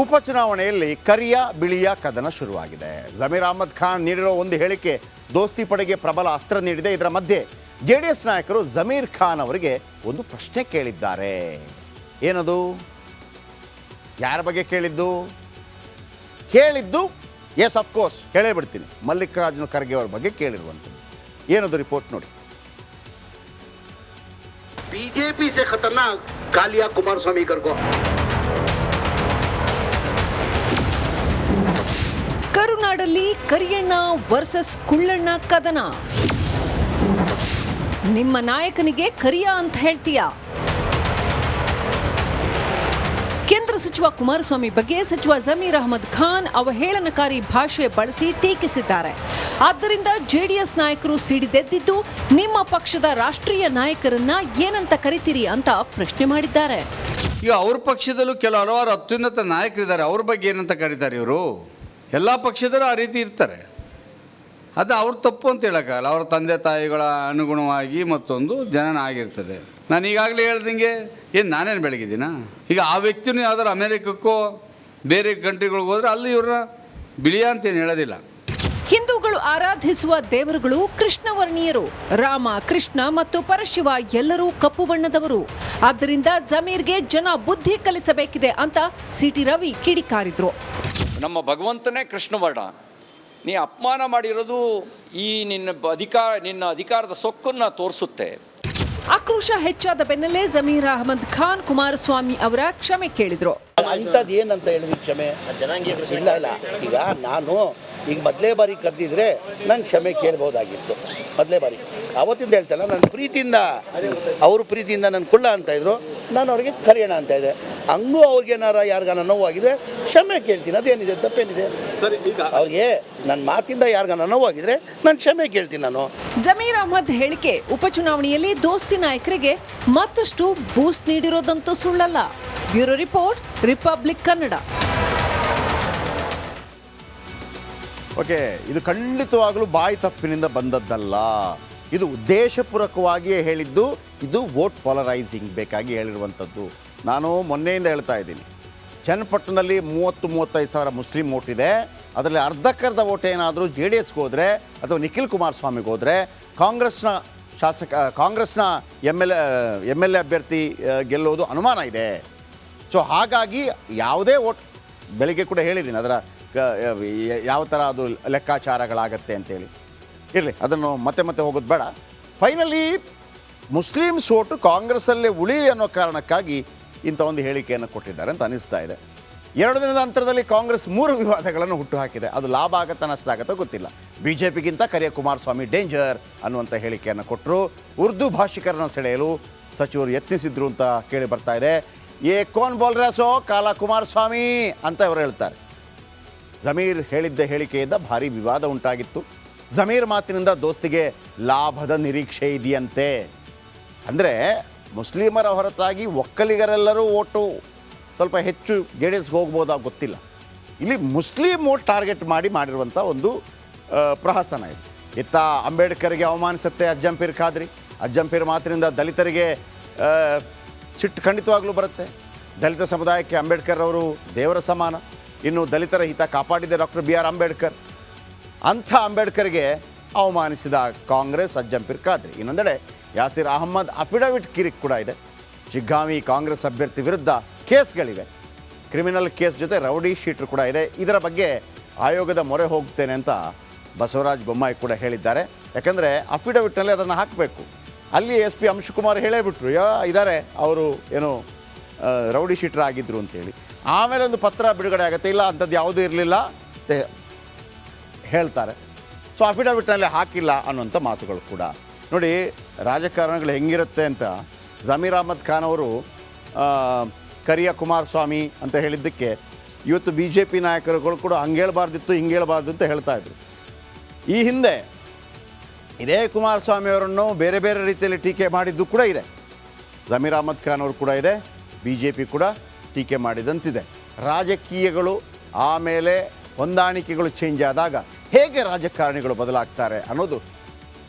ಉಪಚುನಾವಣೆಯಲ್ಲಿ ಕರಿಯ ಬಿಳಿಯ ಕದನ ಶುರುವಾಗಿದೆ. ಜಮೀರ್ ಅಹ್ಮದ್ ಖಾನ್ ನೀಡಿರೋ ಒಂದು ಹೇಳಿಕೆ ದೋಸ್ತಿ ಪಡೆಗೆ ಪ್ರಬಲ ಅಸ್ತ್ರ ನೀಡಿದೆ. ಇದರ ಮಧ್ಯೆ ಜೆಡಿಎಸ್ ನಾಯಕರು ಜಮೀರ್ ಖಾನ್ ಅವರಿಗೆ ಒಂದು ಪ್ರಶ್ನೆ ಕೇಳಿದ್ದಾರೆ. ಏನದು? ಯಾರ ಬಗ್ಗೆ ಕೇಳಿದ್ದು? ಎಸ್ ಅಫ್ಕೋರ್ಸ್ ಹೇಳೇ ಬಿಡ್ತೀನಿ, ಮಲ್ಲಿಕಾರ್ಜುನ ಖರ್ಗೆ ಅವರ ಬಗ್ಗೆ ಕೇಳಿರುವಂಥದ್ದು. ಏನದು ರಿಪೋರ್ಟ್ ನೋಡಿ. बीजेपी से खतरनाक कालिया कुमारस्वामी को ಕರುನಾಡಲ್ಲಿ ಕರಿಯಣ್ಣ ವರ್ಸಸ್ ಕುಳ್ಳಣ್ಣ ಕದನ. ನಿಮ್ಮ ನಾಯಕನಿಗೆ ಕರಿಯ ಅಂತ ಹೇಳ್ತೀಯಾ? ಕೇಂದ್ರ ಸಚಿವ ಕುಮಾರಸ್ವಾಮಿ ಬಗ್ಗೆ ಸಚಿವ ಜಮೀರ್ ಅಹ್ಮದ್ ಖಾನ್ ಅವಹೇಳನಕಾರಿ ಭಾಷೆ ಬಳಸಿ ಟೀಕಿಸಿದ್ದಾರೆ. ಆದ್ದರಿಂದ ಜೆಡಿಎಸ್ ನಾಯಕರು ಸಿಡಿದೆದ್ದಿದ್ದು ನಿಮ್ಮ ಪಕ್ಷದ ರಾಷ್ಟ್ರೀಯ ನಾಯಕರನ್ನ ಏನಂತ ಕರಿತೀರಿ ಅಂತ ಪ್ರಶ್ನೆ ಮಾಡಿದ್ದಾರೆ. ಈಗ ಅವ್ರ ಪಕ್ಷದಲ್ಲೂ ಹಲವಾರು ಅತ್ಯುನ್ನತ ನಾಯಕರಿದ್ದಾರೆ, ಅವ್ರ ಬಗ್ಗೆ ಏನಂತ ಕರೀತಾರೆ ಇವರು? ಎಲ್ಲ ಪಕ್ಷದವರು ಆ ರೀತಿ ಇರ್ತಾರೆ, ಅದು ಅವ್ರ ತಪ್ಪು ಅಂತ ಹೇಳೋಕ್ಕಾಗಲ್ಲ. ಅವ್ರ ತಂದೆ ತಾಯಿಗಳ ಅನುಗುಣವಾಗಿ ಮತ್ತೊಂದು ಜನನ ಆಗಿರ್ತದೆ. ನಾನು ಈಗಾಗಲೇ ಹೇಳ್ದಂಗೆ ನಾನೇನು ಬೆಳಗಿದ್ದೀನ? ಈಗ ಆ ವ್ಯಕ್ತಿನೂ ಯಾವ್ದಾರು ಅಮೇರಿಕಕ್ಕೋ ಬೇರೆ ಕಂಟ್ರಿಗಳಿಗೆ ಹೋದರೆ ಅಲ್ಲಿ ಇವ್ರನ್ನ ಬಿಳಿಯ ಅಂತೇನು ಹೇಳೋದಿಲ್ಲ. ಹಿಂದೂಗಳು ಆರಾಧಿಸುವ ದೇವರುಗಳು ಕೃಷ್ಣವರ್ಣೀಯರು. ರಾಮ, ಕೃಷ್ಣ ಮತ್ತು ಪರಶಿವ ಎಲ್ಲರೂ ಕಪ್ಪು ಬಣ್ಣದವರು. ಆದ್ದರಿಂದ ಜಮೀರ್ಗೆ ಜನ ಬುದ್ಧಿ ಕಲಿಸಬೇಕಿದೆ ಅಂತ ಸಿಟಿ ರವಿ ಕಿಡಿಕಾರಿದ್ರು. ನಮ್ಮ ಭಗವಂತನೇ ಕೃಷ್ಣವರ್ಣ, ನೀ ಅಪಮಾನ ಮಾಡಿರೋದು ಈ ನಿನ್ನ ಅಧಿಕಾರದ ಸೊಕ್ಕನ್ನು ತೋರಿಸುತ್ತೆ. ಆಕ್ರೋಶ ಹೆಚ್ಚಾದ ಬೆನ್ನಲ್ಲೇ ಜಮೀರ್ ಅಹ್ಮದ್ ಖಾನ್ ಕುಮಾರಸ್ವಾಮಿ ಅವರ ಕ್ಷಮೆ ಕೇಳಿದ್ರು. ಅಂಥದ್ದು ಏನಂತ ಹೇಳಿದ್ವಿ ಕ್ಷಮೆ? ಇಲ್ಲ ಈಗ ನಾನು ಮೊದಲೇ ಬಾರಿ ಕರೆದಿದ್ರೆ ನಾನು ಕ್ಷಮೆ ಕೇಳ್ಬೋದಾಗಿತ್ತು. ಮೊದಲೇ ಬಾರಿ ಅವತ್ತಿಂದ ಹೇಳ್ತಲ್ಲ, ನನ್ನ ಪ್ರೀತಿಯಿಂದ ಅವ್ರ ಪ್ರೀತಿಯಿಂದ ನಾನು ಕುಳ್ಳ ಅಂತ ಇದ್ರು, ನಾನು ಅವ್ರಿಗೆ ಕರಿಯೋಣ ಅಂತ ಇದ್ದೆ. ಹಂಗೂ ಅವ್ರಿಗೇನಾರ ಯಾರಿಗಾನ ನೋವಾಗಿದ್ರೆ ಕ್ಷಮೆ ಕೇಳ್ತೀನಿ, ಅದೇನಿದೆ, ತಪ್ಪೇನಿದೆ? ಅವ್ರಿಗೆ ನನ್ನ ಮಾತಿಂದ ಯಾರಿಗಾನ ನೋವಾಗಿದ್ರೆ ನಾನು ಕ್ಷಮೆ ಕೇಳ್ತೀನಿ. ನಾನು ಜಮೀರ್ ಅಹ್ಮದ್ ಹೇಳಿಕೆ ಉಪಚುನಾವಣೆಯಲ್ಲಿ ದೋಸ್ತಿ ನಾಯಕರಿಗೆ ಮತ್ತಷ್ಟು ಬೂಸ್ಟ್ ನೀಡಿರೋದಂತೂ ಸುಳ್ಳಲ್ಲ. Bureau report, republic Kannada. Okay, ಇದು ಖಂಡಿತವಾಗಲೂ ಬಾಯಿ ತಪ್ಪಿನಿಂದ ಬಂದದ್ದಲ್ಲ. ಇದು ಉದ್ದೇಶಪೂರ್ವಕವಾಗಿಯೇ ಹೇಳಿದ್ದು. ಇದು ವೋಟ್ ಪಾಲರೈಸಿಂಗ್ ಬೇಕಾಗಿ ಹೇಳಿರುವಂಥದ್ದು. ನಾನು ಮೊನ್ನೆಯಿಂದ ಹೇಳ್ತಾ ಇದ್ದೀನಿ, ಚನ್ನಪಟ್ಟಣದಲ್ಲಿ 30-35 ಸಾವಿರ ಮುಸ್ಲಿಂ ವೋಟ್ ಇದೆ. ಅದರಲ್ಲಿ ಅರ್ಧಕ್ಕರ್ಧ ವೋಟ್ ಏನಾದರೂ ಜೆ ಡಿ ಎಸ್ಗೆ ಹೋದರೆ ಅಥವಾ ನಿಖಿಲ್ ಕುಮಾರಸ್ವಾಮಿಗೆ ಹೋದರೆ ಕಾಂಗ್ರೆಸ್ನ ಎಮ್ ಎಲ್ ಎ ಅಭ್ಯರ್ಥಿ ಗೆಲ್ಲೋದು ಅನುಮಾನ ಇದೆ. ಸೊ ಹಾಗಾಗಿ ಯಾವುದೇ ವೋಟ್, ಬೆಳಿಗ್ಗೆ ಕೂಡ ಹೇಳಿದ್ದೀನಿ ಅದರ ಯಾವ ಥರ ಅದು ಲೆಕ್ಕಾಚಾರಗಳಾಗತ್ತೆ ಅಂತೇಳಿ. ಇರಲಿ, ಅದನ್ನು ಮತ್ತೆ ಹೋಗೋದು ಬೇಡ. ಫೈನಲಿ ಮುಸ್ಲಿಮ್ಸ್ ಓಟು ಕಾಂಗ್ರೆಸ್ಸಲ್ಲೇ ಉಳಿಲಿ ಅನ್ನೋ ಕಾರಣಕ್ಕಾಗಿ ಇಂಥ ಒಂದು ಹೇಳಿಕೆಯನ್ನು ಕೊಟ್ಟಿದ್ದಾರೆ ಅಂತ ಅನಿಸ್ತಾ ಇದೆ. 2 ದಿನದ ಅಂತರದಲ್ಲಿ ಕಾಂಗ್ರೆಸ್ 3 ವಿವಾದಗಳನ್ನು ಹುಟ್ಟುಹಾಕಿದೆ. ಅದು ಲಾಭ ಆಗುತ್ತಾ ನಷ್ಟ ಆಗುತ್ತಾ ಗೊತ್ತಿಲ್ಲ. BJPಗಿಂತ ಕರಿಯ ಕುಮಾರಸ್ವಾಮಿ ಡೇಂಜರ್ ಅನ್ನುವಂಥ ಹೇಳಿಕೆಯನ್ನು ಕೊಟ್ಟರು. ಉರ್ದು ಭಾಷಿಕರನ್ನು ಸೆಳೆಯಲು ಸಚಿವರು ಯತ್ನಿಸಿದ್ರು ಅಂತ ಕೇಳಿ ಬರ್ತಾ ಇದೆ. ಏ ಕೋನ್ ಬೋಲ್ ರೇ ಸೋ ಕಾಲಾ ಕುಮಾರಸ್ವಾಮಿ ಅಂತ ಅವರು ಹೇಳ್ತಾರೆ. ಜಮೀರ್ ಹೇಳಿದ್ದ ಹೇಳಿಕೆಯಿಂದ ಭಾರಿ ವಿವಾದ ಉಂಟಾಗಿತ್ತು. ಜಮೀರ್ ಮಾತಿನಿಂದ ದೋಸ್ತಿಗೆ ಲಾಭದ ನಿರೀಕ್ಷೆ ಇದೆಯಂತೆ. ಅಂದರೆ ಮುಸ್ಲಿಮರ ಹೊರತಾಗಿ ಒಕ್ಕಲಿಗರೆಲ್ಲರೂ ಓಟು ಸ್ವಲ್ಪ ಹೆಚ್ಚು ಜೆ ಡಿ ಎಸ್ಗೆ ಹೋಗ್ಬೋದಾಗ ಗೊತ್ತಿಲ್ಲ. ಇಲ್ಲಿ ಮುಸ್ಲಿಂ ಓಟ್ ಟಾರ್ಗೆಟ್ ಮಾಡಿರುವಂಥ ಒಂದು ಪ್ರಹಸನ ಇದು. ಇತ್ತ ಅಂಬೇಡ್ಕರ್ಗೆ ಅವಮಾನಿಸುತ್ತೆ ಅಜ್ಜಂಪೀರ್ ಖಾದ್ರಿ. ಅಜ್ಜಂಪೀರ್ ಮಾತಿನಿಂದ ದಲಿತರಿಗೆ ಸಿಟ್ಟು ಖಂಡಿತವಾಗ್ಲೂ ಬರುತ್ತೆ. ದಲಿತ ಸಮುದಾಯಕ್ಕೆ ಅಂಬೇಡ್ಕರ್ ಅವರು ದೇವರ ಸಮಾನ. ಇನ್ನು ದಲಿತರ ಹಿತ ಕಾಪಾಡಿದ ಡಾಕ್ಟರ್ BR ಅಂಬೇಡ್ಕರ್. ಅಂಥ ಅಂಬೇಡ್ಕರ್ಗೆ ಅವಮಾನಿಸಿದ ಕಾಂಗ್ರೆಸ್ ಅಜ್ಜಂಪೀರ್ ಖಾದ್ರಿ. ಇನ್ನೊಂದೆಡೆ ಯಾಸಿರ್ ಅಹಮ್ಮದ್ ಅಫಿಡವಿಟ್ ಕಿರಿಕ್ ಕೂಡ ಇದೆ. ಶಿಗ್ಗಾಂವಿ ಕಾಂಗ್ರೆಸ್ ಅಭ್ಯರ್ಥಿ ವಿರುದ್ಧ ಕೇಸ್ಗಳಿವೆ. ಕ್ರಿಮಿನಲ್ ಕೇಸ್ ಜೊತೆ ರೌಡಿ ಶೀಟ್ರು ಕೂಡ ಇದೆ. ಇದರ ಬಗ್ಗೆ ಆಯೋಗದ ಮೊರೆ ಹೋಗ್ತೇನೆ ಅಂತ ಬಸವರಾಜ ಬೊಮ್ಮಾಯಿ ಕೂಡ ಹೇಳಿದ್ದಾರೆ. ಯಾಕಂದರೆ ಅಫಿಡವಿಟ್ನಲ್ಲಿ ಅದನ್ನು ಹಾಕಬೇಕು. ಅಲ್ಲಿ SP ಅಂಶುಕುಮಾರ್ ಹೇಳೇ ಬಿಟ್ರು, ಇದ್ದಾರೆ ಅವರು ಏನು ರೌಡಿ ಶೀಟ್ರ್ ಆಗಿದ್ದರು ಅಂತೇಳಿ. ಆಮೇಲೆ ಒಂದು ಪತ್ರ ಬಿಡುಗಡೆ ಆಗುತ್ತೆ, ಇಲ್ಲ ಅಂಥದ್ದು ಯಾವುದೂ ಇರಲಿಲ್ಲ ಅಂತ ಹೇಳ್ತಾರೆ. ಸೊ ಅಫಿಡವಿಟ್ನಲ್ಲಿ ಹಾಕಿಲ್ಲ ಅನ್ನುವಂಥ ಮಾತುಗಳು ಕೂಡ ನೋಡಿ. ರಾಜಕಾರಣಗಳು ಹೆಂಗಿರುತ್ತೆ ಅಂತ ಜಮೀರ್ ಅಹ್ಮದ್ ಖಾನ್ ಅವರು ಕರಿಯ ಕುಮಾರಸ್ವಾಮಿ ಅಂತ ಹೇಳಿದ್ದಕ್ಕೆ ಇವತ್ತು BJP ನಾಯಕರುಗಳು ಕೂಡ ಹಂಗೆ ಹೇಳ್ಬಾರ್ದಿತ್ತು, ಹಿಂಗೆ ಹೇಳ್ಬಾರ್ದು ಅಂತ ಹೇಳ್ತಾಯಿದ್ರು. ಈ ಹಿಂದೆ ಇದೇ ಕುಮಾರಸ್ವಾಮಿಯವರನ್ನು ಬೇರೆ ಬೇರೆ ರೀತಿಯಲ್ಲಿ ಟೀಕೆ ಮಾಡಿದ್ದು ಕೂಡ ಇದೆ. ಜಮೀರ್ ಅಹ್ಮದ್ ಖಾನ್ ಅವರು ಕೂಡ ಇದೆ, BJP ಕೂಡ ಟೀಕೆ ಮಾಡಿದಂತಿದೆ. ರಾಜಕೀಯಗಳು ಆಮೇಲೆ ಹೊಂದಾಣಿಕೆಗಳು ಚೇಂಜ್ ಆದಾಗ ಹೇಗೆ ರಾಜಕಾರಣಿಗಳು ಬದಲಾಗ್ತಾರೆ ಅನ್ನೋದು.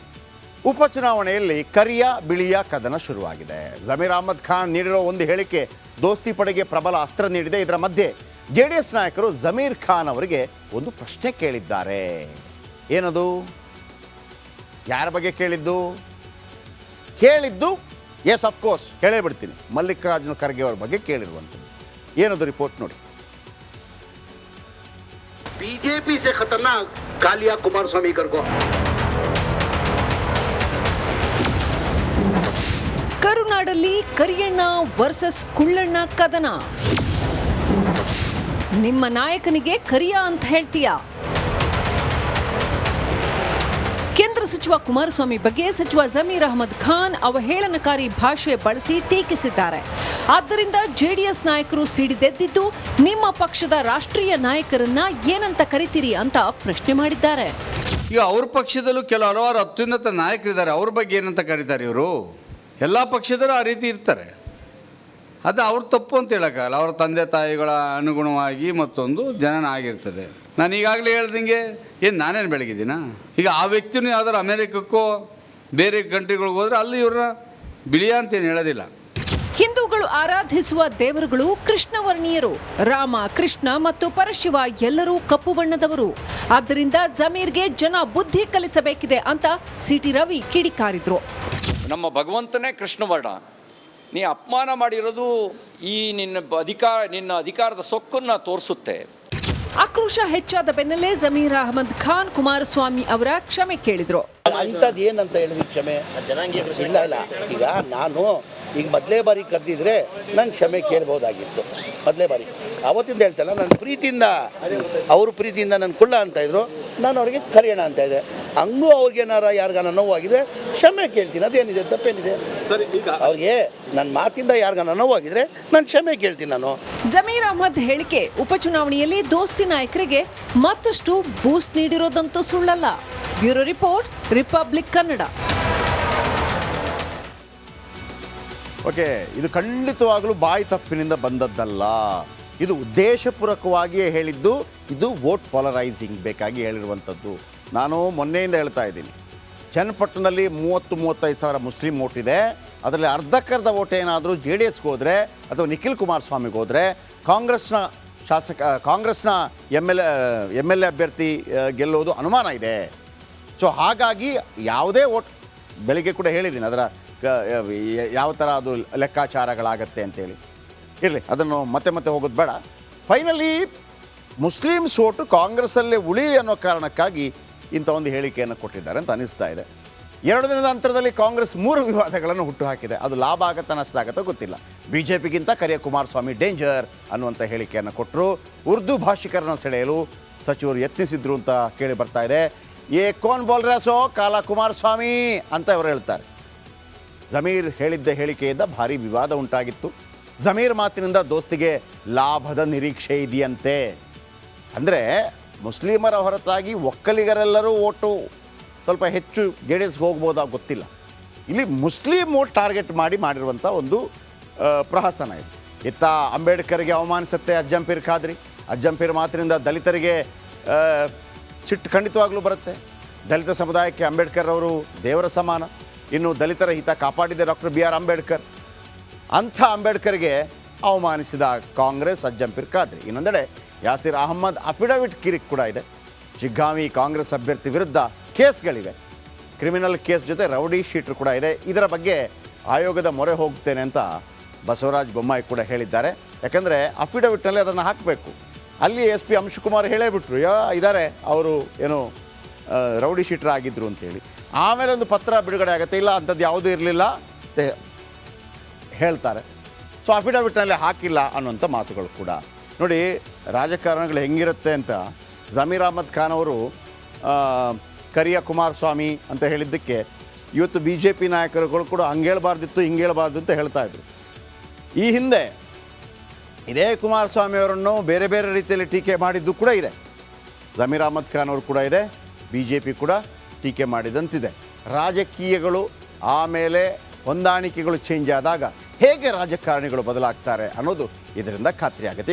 ಉಪಚುನಾವಣೆಯಲ್ಲಿ ಕರಿಯ ಬಿಳಿಯ ಕದನ ಶುರುವಾಗಿದೆ. ಜಮೀರ್ ಅಹ್ಮದ್ ಖಾನ್ ನೀಡಿರೋ ಒಂದು ಹೇಳಿಕೆ ದೋಸ್ತಿ ಪಡೆಗೆ ಪ್ರಬಲ ಅಸ್ತ್ರ ನೀಡಿದೆ. ಇದರ ಮಧ್ಯೆ ಜೆ ಡಿ ಎಸ್ ನಾಯಕರು ಜಮೀರ್ ಖಾನ್ ಅವರಿಗೆ ಒಂದು ಪ್ರಶ್ನೆ ಕೇಳಿದ್ದಾರೆ. ಏನದು? ಯಾರ ಬಗ್ಗೆ ಕೇಳಿದ್ದು? ಎಸ್ ಅಫ್ಕೋರ್ಸ್ ಹೇಳೇ ಬಿಡ್ತೀನಿ, ಮಲ್ಲಿಕಾರ್ಜುನ ಖರ್ಗೆ ಅವರ ಬಗ್ಗೆ ಕೇಳಿರುವಂಥದ್ದು. ಏನದು ರಿಪೋರ್ಟ್ ನೋಡಿ. बीजेपी से खतरनाक कालिया कुमारस्वामी को ಕರುನಾಡಲ್ಲಿ ಕರಿಯಣ್ಣ ವರ್ಸಸ್ ಕುಳ್ಳಣ್ಣ ಕದನ. ನಿಮ್ಮ ನಾಯಕನಿಗೆ ಕರಿಯ ಅಂತ ಹೇಳ್ತೀಯಾ? ಕೇಂದ್ರ ಸಚಿವ ಕುಮಾರಸ್ವಾಮಿ ಬಗ್ಗೆ ಸಚಿವ ಜಮೀರ್ ಅಹಮದ್ ಖಾನ್ ಅವಹೇಳನಕಾರಿ ಭಾಷೆ ಬಳಸಿ ಟೀಕಿಸಿದ್ದಾರೆ. ಆದ್ದರಿಂದ ಜೆಡಿಎಸ್ ನಾಯಕರು ಸಿಡಿದೆದ್ದಿದ್ದು ನಿಮ್ಮ ಪಕ್ಷದ ರಾಷ್ಟ್ರೀಯ ನಾಯಕರನ್ನ ಏನಂತ ಕರಿತೀರಿ ಅಂತ ಪ್ರಶ್ನೆ ಮಾಡಿದ್ದಾರೆ. ಈಗ ಅವ್ರ ಪಕ್ಷದಲ್ಲೂ ಹಲವಾರು ಅತ್ಯುನ್ನತ ನಾಯಕರಿದ್ದಾರೆ, ಅವ್ರ ಬಗ್ಗೆ ಏನಂತ ಕರೀತಾರೆ ಇವರು? ಎಲ್ಲ ಪಕ್ಷದರು ಆ ರೀತಿ ಇರ್ತಾರೆ. ಅದು ಅವ್ರ ತಪ್ಪು ಅಂತ ಹೇಳೋಕ್ಕಾಗಲ್ಲ. ಅವ್ರ ತಂದೆ ತಾಯಿಗಳ ಅನುಗುಣವಾಗಿ ಮತ್ತೊಂದು ಜನನ ಆಗಿರ್ತದೆ. ನಾನು ಈಗಾಗಲೇ ಹೇಳ್ದಂಗೆ ಏನು ನಾನೇನು ಬೆಳಗಿದ್ದೀನ? ಈಗ ಆ ವ್ಯಕ್ತಿನೂ ಯಾವ್ದಾರು ಅಮೇರಿಕಕ್ಕೋ ಬೇರೆ ಕಂಟ್ರಿಗಳಿಗೆ ಹೋದರೆ ಅಲ್ಲಿ ಇವ್ರನ್ನ ಬಿಳಿಯ ಅಂತೇನು ಹೇಳೋದಿಲ್ಲ. ಹಿಂದೂಗಳು ಆರಾಧಿಸುವ ದೇವರುಗಳು ಕೃಷ್ಣವರ್ಣೀಯರು. ರಾಮ, ಕೃಷ್ಣ ಮತ್ತು ಪರಶಿವ ಎಲ್ಲರೂ ಕಪ್ಪು ಬಣ್ಣದವರು. ಆದ್ದರಿಂದ ಜಮೀರ್ಗೆ ಜನ ಬುದ್ಧಿ ಕಲಿಸಬೇಕಿದೆ ಅಂತ ಸಿಟಿ ರವಿ ಕಿಡಿಕಾರಿದ್ರು. ನಮ್ಮ ಭಗವಂತನೇ ಕೃಷ್ಣವರ್ಣ. ನೀ ಅಪಮಾನ ಮಾಡಿರೋದು ಈ ನಿನ್ನ ಅಧಿಕಾರದ ಸೊಕ್ಕನ್ನು ತೋರಿಸುತ್ತೆ. ಆಕ್ರೋಶ ಹೆಚ್ಚಾದ ಬೆನ್ನಲ್ಲೇ ಜಮೀರ್ ಅಹಮದ್ ಖಾನ್ ಕುಮಾರಸ್ವಾಮಿ ಅವರ ಕ್ಷಮೆ ಕೇಳಿದ್ರು. ಅಂಥದ್ದು ಏನಂತ ಹೇಳಿದ್ವಿ ಕ್ಷಮೆ? ಇಲ್ಲ ಈಗ ನಾನು ಈಗ ಮೊದಲೇ ಬಾರಿ ಕರೆದಿದ್ರೆ ನಾನು ಕ್ಷಮೆ ಕೇಳ್ಬೋದಾಗಿತ್ತು. ಮೊದಲೇ ಬಾರಿ ಅವತ್ತಿಂದ ಹೇಳ್ತಲ್ಲ, ನನ್ನ ಪ್ರೀತಿಯಿಂದ ಅವರು ಪ್ರೀತಿಯಿಂದ ನನ್ನ ಕುಳ್ಳ ಅಂತ ಇದ್ರು, ನಾನು ಅವ್ರಿಗೆ ಕರೆಯೋಣ ಅಂತ ಇದ್ದೆ. ಹಂಗೂ ಅವ್ರಿಗೇನಾರ ಯಾರಿಗಾನ ನೋವಾಗಿದ್ರೆ ಕ್ಷಮೆ ಕೇಳ್ತೀನಿ, ಅದೇನಿದೆ ತಪ್ಪೇನಿದೆ? ಅವ್ರಿಗೆ ನನ್ನ ಮಾತಿಂದ ಯಾರಿಗಾನ ನೋವಾಗಿದ್ರೆ ನಾನು ಕ್ಷಮೆ ಕೇಳ್ತೀನಿ. ನಾನು ಜಮೀರ್ ಅಹಮದ್ ಹೇಳಿಕೆ ಉಪಚುನಾವಣೆಯಲ್ಲಿ ದೋಸ್ತಿ ನಾಯಕರಿಗೆ ಮತ್ತಷ್ಟು ಬೂಸ್ಟ್ ನೀಡಿರೋದಂತೂ ಸುಳ್ಳಲ್ಲ. Bureau report, republic Kannada. Okay, ಇದು ಖಂಡಿತವಾಗಲೂ ಬಾಯಿ ತಪ್ಪಿನಿಂದ ಬಂದದ್ದಲ್ಲ. ಇದು ಉದ್ದೇಶಪೂರ್ವಕವಾಗಿಯೇ ಹೇಳಿದ್ದು. ಇದು ವೋಟ್ ಪಾಲರೈಸಿಂಗ್ ಬೇಕಾಗಿ ಹೇಳಿರುವಂಥದ್ದು. ನಾನು ಮೊನ್ನೆಯಿಂದ ಹೇಳ್ತಾ ಇದ್ದೀನಿ, ಚನ್ನಪಟ್ಟಣದಲ್ಲಿ 30-35 ಸಾವಿರ ಮುಸ್ಲಿಂ ವೋಟ್ ಇದೆ. ಅದರಲ್ಲಿ ಅರ್ಧಕ್ಕರ್ಧ ವೋಟ್ ಏನಾದರೂ ಜೆ ಡಿ ಎಸ್ಗೆ ಹೋದರೆ ಅಥವಾ ನಿಖಿಲ್ ಕುಮಾರಸ್ವಾಮಿಗೆ ಹೋದರೆ ಕಾಂಗ್ರೆಸ್ನ ಎಮ್ ಎಲ್ ಎ ಅಭ್ಯರ್ಥಿ ಗೆಲ್ಲೋದು ಅನುಮಾನ ಇದೆ. ಸೊ ಹಾಗಾಗಿ ಯಾವುದೇ ವೋಟ್, ಬೆಳಿಗ್ಗೆ ಕೂಡ ಹೇಳಿದ್ದೀನಿ ಅದರ ಯಾವ ಥರ ಅದು ಲೆಕ್ಕಾಚಾರಗಳಾಗತ್ತೆ ಅಂತೇಳಿ. ಇರಲಿ, ಅದನ್ನು ಮತ್ತೆ ಹೋಗೋದು ಬೇಡ. ಫೈನಲಿ ಮುಸ್ಲಿಮ್ಸ್ ಓಟು ಕಾಂಗ್ರೆಸ್ಸಲ್ಲೇ ಉಳಿಲಿ ಅನ್ನೋ ಕಾರಣಕ್ಕಾಗಿ ಇಂಥ ಒಂದು ಹೇಳಿಕೆಯನ್ನು ಕೊಟ್ಟಿದ್ದಾರೆ ಅಂತ ಅನಿಸ್ತಾ ಇದೆ. 2 ದಿನದ ಅಂತರದಲ್ಲಿ ಕಾಂಗ್ರೆಸ್ 3 ವಿವಾದಗಳನ್ನು ಹುಟ್ಟುಹಾಕಿದೆ. ಅದು ಲಾಭ ಆಗುತ್ತಾ ನಷ್ಟ ಆಗುತ್ತೋ ಗೊತ್ತಿಲ್ಲ. BJPಗಿಂತ ಕರಿಯ ಕುಮಾರಸ್ವಾಮಿ ಡೇಂಜರ್ ಅನ್ನುವಂಥ ಹೇಳಿಕೆಯನ್ನು ಕೊಟ್ಟರು. ಉರ್ದು ಭಾಷಿಕರನ್ನು ಸೆಳೆಯಲು ಸಚಿವರು ಯತ್ನಿಸಿದ್ರು ಅಂತ ಕೇಳಿ ಬರ್ತಾ ಇದೆ. ಕೋನ್ ಬೋಲ್ ರೇ ಸೋ ಕಾಲಾ ಕುಮಾರಸ್ವಾಮಿ ಅಂತ ಅವರು ಹೇಳ್ತಾರೆ. ಜಮೀರ್ ಹೇಳಿದ್ದ ಹೇಳಿಕೆಯಿಂದ ಭಾರಿ ವಿವಾದ ಉಂಟಾಗಿತ್ತು. ಜಮೀರ್ ಮಾತಿನಿಂದ ದೋಸ್ತಿಗೆ ಲಾಭದ ನಿರೀಕ್ಷೆ ಇದೆಯಂತೆ. ಅಂದರೆ ಮುಸ್ಲಿಮರ ಹೊರತಾಗಿ ಒಕ್ಕಲಿಗರೆಲ್ಲರೂ ಓಟು ಸ್ವಲ್ಪ ಹೆಚ್ಚು ಜೆ ಡಿ ಎಸ್ಗೆ ಹೋಗ್ಬೋದಾ ಗೊತ್ತಿಲ್ಲ. ಇಲ್ಲಿ ಮುಸ್ಲಿಂ ಓಟ್ ಟಾರ್ಗೆಟ್ ಮಾಡಿರುವಂಥ ಒಂದು ಪ್ರಹಸನ ಇದು. ಇತ್ತ ಅಂಬೇಡ್ಕರ್ಗೆ ಅವಮಾನಿಸುತ್ತೆ ಅಜ್ಜಂಪೀರ್ ಖಾದ್ರಿ. ಅಜ್ಜಂಪೀರ್ ಮಾತಿನಿಂದ ದಲಿತರಿಗೆ ಸಿಟ್ಟು ಖಂಡಿತವಾಗ್ಲೂ ಬರುತ್ತೆ. ದಲಿತ ಸಮುದಾಯಕ್ಕೆ ಅಂಬೇಡ್ಕರ್ ಅವರು ದೇವರ ಸಮಾನ. ಇನ್ನು ದಲಿತರ ಹಿತ ಕಾಪಾಡಿದೆ ಡಾಕ್ಟರ್ BR ಅಂಬೇಡ್ಕರ್. ಅಂಥ ಅಂಬೇಡ್ಕರ್ಗೆ ಅವಮಾನಿಸಿದ ಕಾಂಗ್ರೆಸ್ ಅಜ್ಜಂಪೀರ್ ಖಾದ್ರಿ. ಇನ್ನೊಂದೆಡೆ ಯಾಸಿರ್ ಅಹಮ್ಮದ್ ಅಫಿಡವಿಟ್ ಕಿರಿಕ್ ಕೂಡ ಇದೆ. ಶಿಗ್ಗಾಂವಿ ಕಾಂಗ್ರೆಸ್ ಅಭ್ಯರ್ಥಿ ವಿರುದ್ಧ ಕೇಸ್ಗಳಿವೆ. ಕ್ರಿಮಿನಲ್ ಕೇಸ್ ಜೊತೆ ರೌಡಿ ಶೀಟ್ರು ಕೂಡ ಇದೆ. ಇದರ ಬಗ್ಗೆ ಆಯೋಗದ ಮೊರೆ ಹೋಗ್ತೇನೆ ಅಂತ ಬಸವರಾಜ ಬೊಮ್ಮಾಯಿ ಕೂಡ ಹೇಳಿದ್ದಾರೆ. ಯಾಕಂದರೆ ಅಫಿಡವಿಟ್ನಲ್ಲಿ ಅದನ್ನು ಹಾಕಬೇಕು. ಅಲ್ಲಿ SP ಅಂಶುಕುಮಾರ್ ಹೇಳೇ ಬಿಟ್ರು, ಇದ್ದಾರೆ ಅವರು ಏನು ರೌಡಿ ಶೀಟ್ರ್ ಆಗಿದ್ದರು ಅಂತೇಳಿ. ಆಮೇಲೆ ಒಂದು ಪತ್ರ ಬಿಡುಗಡೆ ಆಗುತ್ತೆ, ಇಲ್ಲ ಅಂಥದ್ದು ಯಾವುದೂ ಇರಲಿಲ್ಲ ಅಂತ ಹೇಳ್ತಾರೆ. ಸೊ ಅಫಿಡವಿಟ್ನಲ್ಲಿ ಹಾಕಿಲ್ಲ ಅನ್ನುವಂಥ ಮಾತುಗಳು ಕೂಡ ನೋಡಿ. ರಾಜಕಾರಣಗಳು ಹೆಂಗಿರುತ್ತೆ ಅಂತ ಜಮೀರ್ ಅಹಮದ್ ಖಾನ್ ಅವರು ಕರಿಯ ಕುಮಾರಸ್ವಾಮಿ ಅಂತ ಹೇಳಿದ್ದಕ್ಕೆ ಇವತ್ತು BJP ನಾಯಕರುಗಳು ಕೂಡ ಹಂಗೆ ಹೇಳ್ಬಾರ್ದಿತ್ತು ಹಿಂಗೆ ಹೇಳ್ಬಾರ್ದು ಅಂತ ಹೇಳ್ತಾಯಿದ್ರು. ಈ ಹಿಂದೆ ಇದೇ ಕುಮಾರಸ್ವಾಮಿ ಅವರನ್ನು ಬೇರೆ ಬೇರೆ ರೀತಿಯಲ್ಲಿ ಟೀಕೆ ಮಾಡಿದ್ದು ಕೂಡ ಇದೆ. ಜಮೀರ್ ಅಹಮದ್ ಖಾನ್ ಅವರು ಕೂಡ ಇದೆ, BJP ಕೂಡ ಟೀಕೆ ಮಾಡಿದಂತಿದೆ. ರಾಜಕೀಯಗಳು ಆಮೇಲೆ ಹೊಂದಾಣಿಕೆಗಳು ಚೇಂಜ್ ಆದಾಗ ಹೇಗೆ ರಾಜಕಾರಣಿಗಳು ಬದಲಾಗ್ತಾರೆ ಅನ್ನೋದು ಇದರಿಂದ ಖಾತ್ರಿ ಆಗುತ್ತೆ.